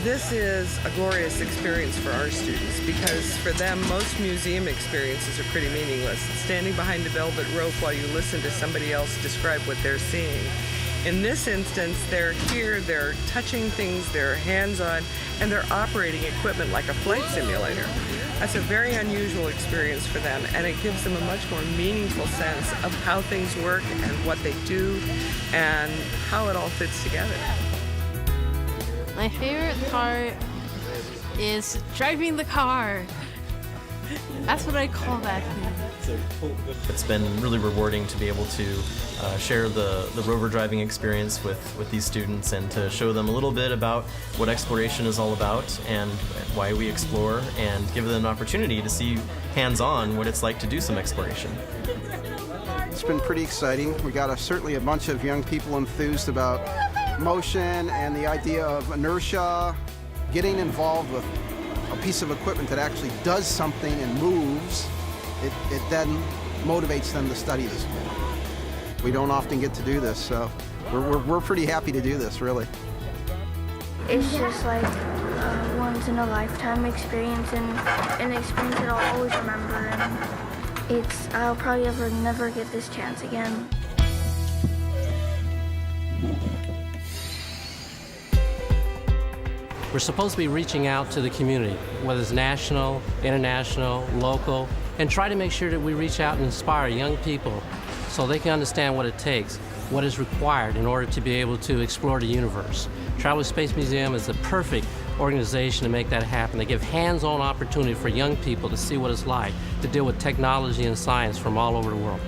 This is a glorious experience for our students because for them, most museum experiences are pretty meaningless. Standing behind a velvet rope while you listen to somebody else describe what they're seeing. In this instance, they're here, they're touching things, they're hands-on, and they're operating equipment like a flight simulator. That's a very unusual experience for them, and it gives them a much more meaningful sense of how things work and what they do and how it all fits together. My favorite part is driving the car. That's what I call that thing. It's been really rewarding to be able to share the rover driving experience with these students and to show them a little bit about what exploration is all about and why we explore and give them an opportunity to see hands-on what it's like to do some exploration. It's been pretty exciting. We got certainly a bunch of young people enthused about motion and the idea of inertia, getting involved with a piece of equipment that actually does something and moves. It then motivates them to study this more. We don't often get to do this, so we're pretty happy to do this, really. It's just like a once-in-a-lifetime experience and an experience that I'll always remember, and I'll probably never get this chance again. We're supposed to be reaching out to the community, whether it's national, international, local, and try to make sure that we reach out and inspire young people so they can understand what it takes, what is required in order to be able to explore the universe. Travel Space Museum is the perfect organization to make that happen. They give hands-on opportunity for young people to see what it's like to deal with technology and science from all over the world.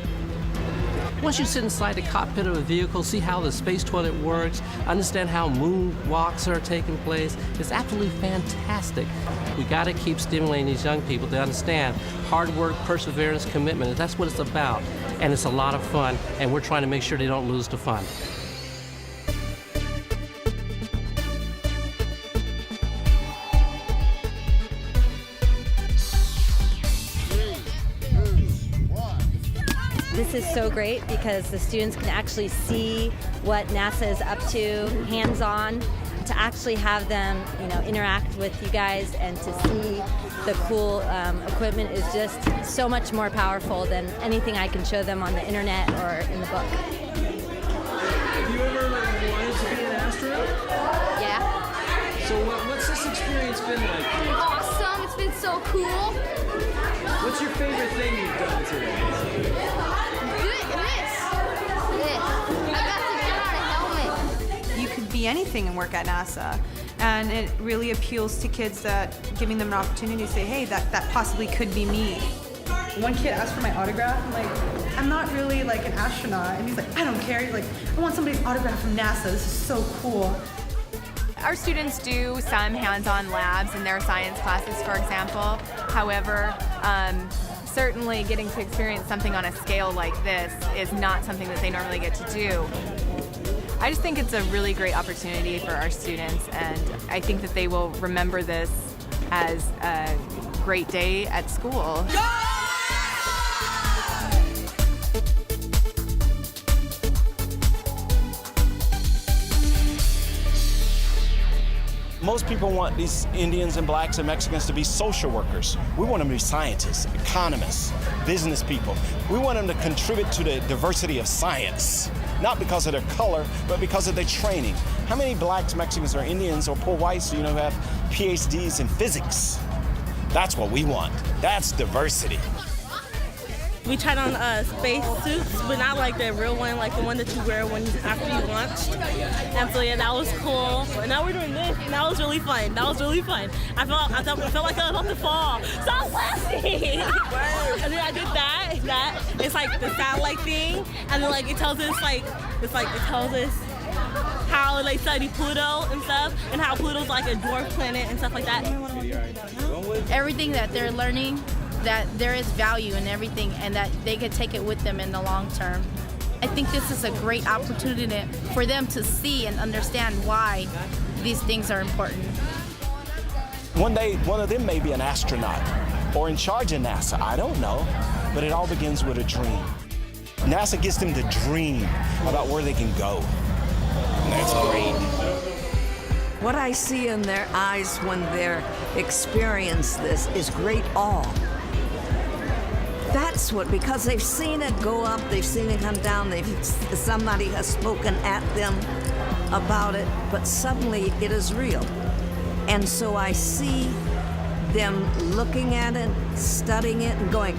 Once you sit inside the cockpit of a vehicle, see how the space toilet works, understand how moonwalks are taking place, it's absolutely fantastic. We got to keep stimulating these young people to understand hard work, perseverance, commitment. That's what it's about. And it's a lot of fun, and we're trying to make sure they don't lose the fun. This is so great because the students can actually see what NASA is up to, hands-on, to actually have them, interact with you guys and to see the cool equipment is just so much more powerful than anything I can show them on the internet or in the book. Have you ever wanted to be an astronaut? Yeah. So what's this experience been like for you? Awesome, it's been so cool. What's your favorite thing you've done today? You could be anything and work at NASA. And it really appeals to kids that giving them an opportunity to say, hey, that possibly could be me. One kid asked for my autograph. I'm like, I'm not really like an astronaut. And he's like, I don't care. He's like, I want somebody's autograph from NASA. This is so cool. Our students do some hands-on labs in their science classes, for example. However, certainly getting to experience something on a scale like this is not something that they normally get to do. I just think it's a really great opportunity for our students, and I think that they will remember this as a great day at school. Most people want these Indians and blacks and Mexicans to be social workers. We want them to be scientists, economists, business people. We want them to contribute to the diversity of science, not because of their color, but because of their training. How many blacks, Mexicans, or Indians, or poor whites do you know who have PhDs in physics? That's what we want. That's diversity. We tried on space suits, but not like the real one, like the one that you wear after you launch. And so yeah, that was cool. And now we're doing this, and that was really fun. I felt like I was about to fall. Stop laughing! And then I did that. It's like the satellite thing, and then like it tells us how they study Pluto and stuff, and how Pluto's like a dwarf planet and stuff like that. Everything that they're learning, that there is value in everything and that they could take it with them in the long term. I think this is a great opportunity for them to see and understand why these things are important. One day, one of them may be an astronaut or in charge of NASA, I don't know, but it all begins with a dream. NASA gets them to dream about where they can go, and that's great. What I see in their eyes when they're experience this is great awe. That's what, because they've seen it go up, they've seen it come down, somebody has spoken at them about it, but suddenly it is real. And so I see them looking at it, studying it, and going,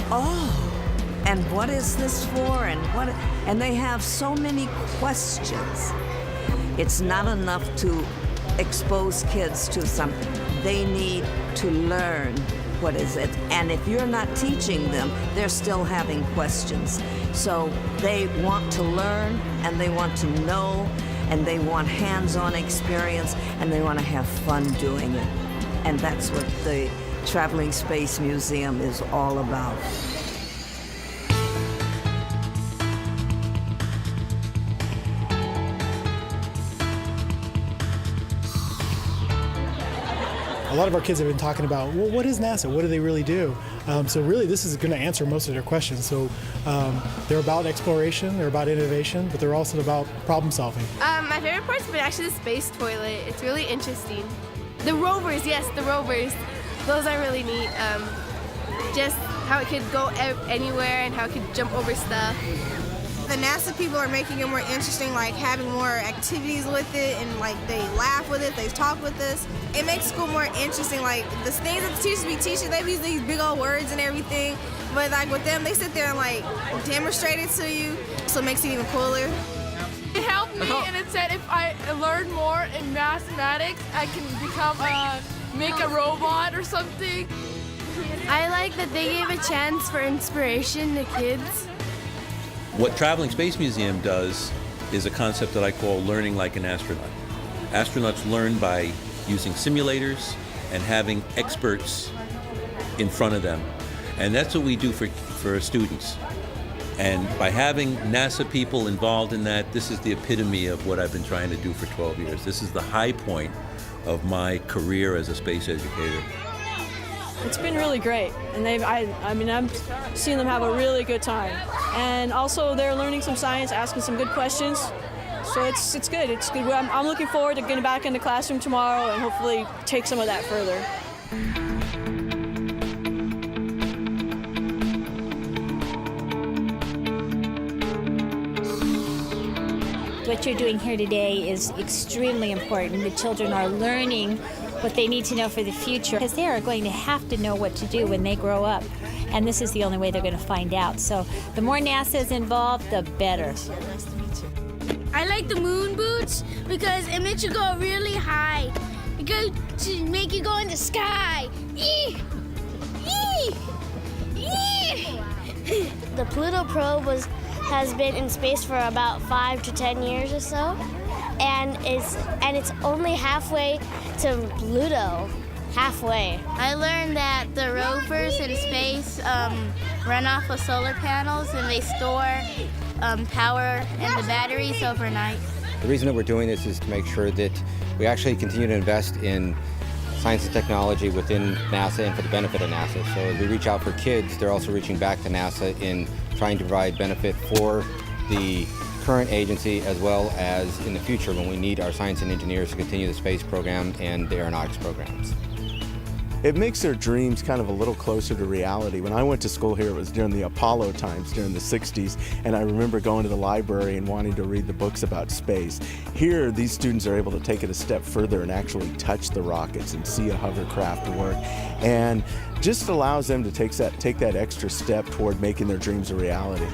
oh, and what is this for? And they have so many questions. It's not enough to expose kids to something. They need to learn what is it. And if you're not teaching them, they're still having questions. So they want to learn, and they want to know, and they want hands-on experience, and they want to have fun doing it. And that's what the Traveling Space Museum is all about. A lot of our kids have been talking about, well, what is NASA? What do they really do? So really, this is going to answer most of their questions. So they're about exploration, they're about innovation, but they're also about problem solving. My favorite part's been actually the space toilet. It's really interesting. The rovers, yes, the rovers. Those are really neat. Just how it could go anywhere and how it could jump over stuff. The NASA people are making it more interesting, like having more activities with it, and like they laugh with it, they talk with us. It makes school more interesting. Like the things that the teachers be teaching, they use these big old words and everything, but like with them, they sit there and like demonstrate it to you, so it makes it even cooler. It helped me, and it said if I learn more in mathematics, I can become make a robot or something. I like that they gave a chance for inspiration to kids. What Traveling Space Museum does is a concept that I call learning like an astronaut. Astronauts learn by using simulators and having experts in front of them. And that's what we do for students. And by having NASA people involved in that, this is the epitome of what I've been trying to do for 12 years. This is the high point of my career as a space educator. It's been really great, and I'm seeing them have a really good time. And also they're learning some science, asking some good questions. So it's good. It's good. I'm looking forward to getting back in the classroom tomorrow and hopefully take some of that further. What you're doing here today is extremely important. The children are learning what they need to know for the future, because they are going to have to know what to do when they grow up. And this is the only way they're going to find out. So the more NASA is involved, the better. I like the moon boots because it makes you go really high. It goes to make you go in the sky. Eee! Eee! Eee! The Pluto probe has been in space for about 5 to 10 years or so. And it's only halfway to Pluto, halfway. I learned that the rovers in space run off of solar panels, and they store power in the batteries overnight. The reason that we're doing this is to make sure that we actually continue to invest in science and technology within NASA and for the benefit of NASA. So as we reach out for kids, they're also reaching back to NASA in trying to provide benefit for the current agency as well as in the future when we need our science and engineers to continue the space program and the aeronautics programs. It makes their dreams kind of a little closer to reality. When I went to school here, it was during the Apollo times, during the 60s, and I remember going to the library and wanting to read the books about space. Here, these students are able to take it a step further and actually touch the rockets and see a hovercraft work, and just allows them to take that extra step toward making their dreams a reality.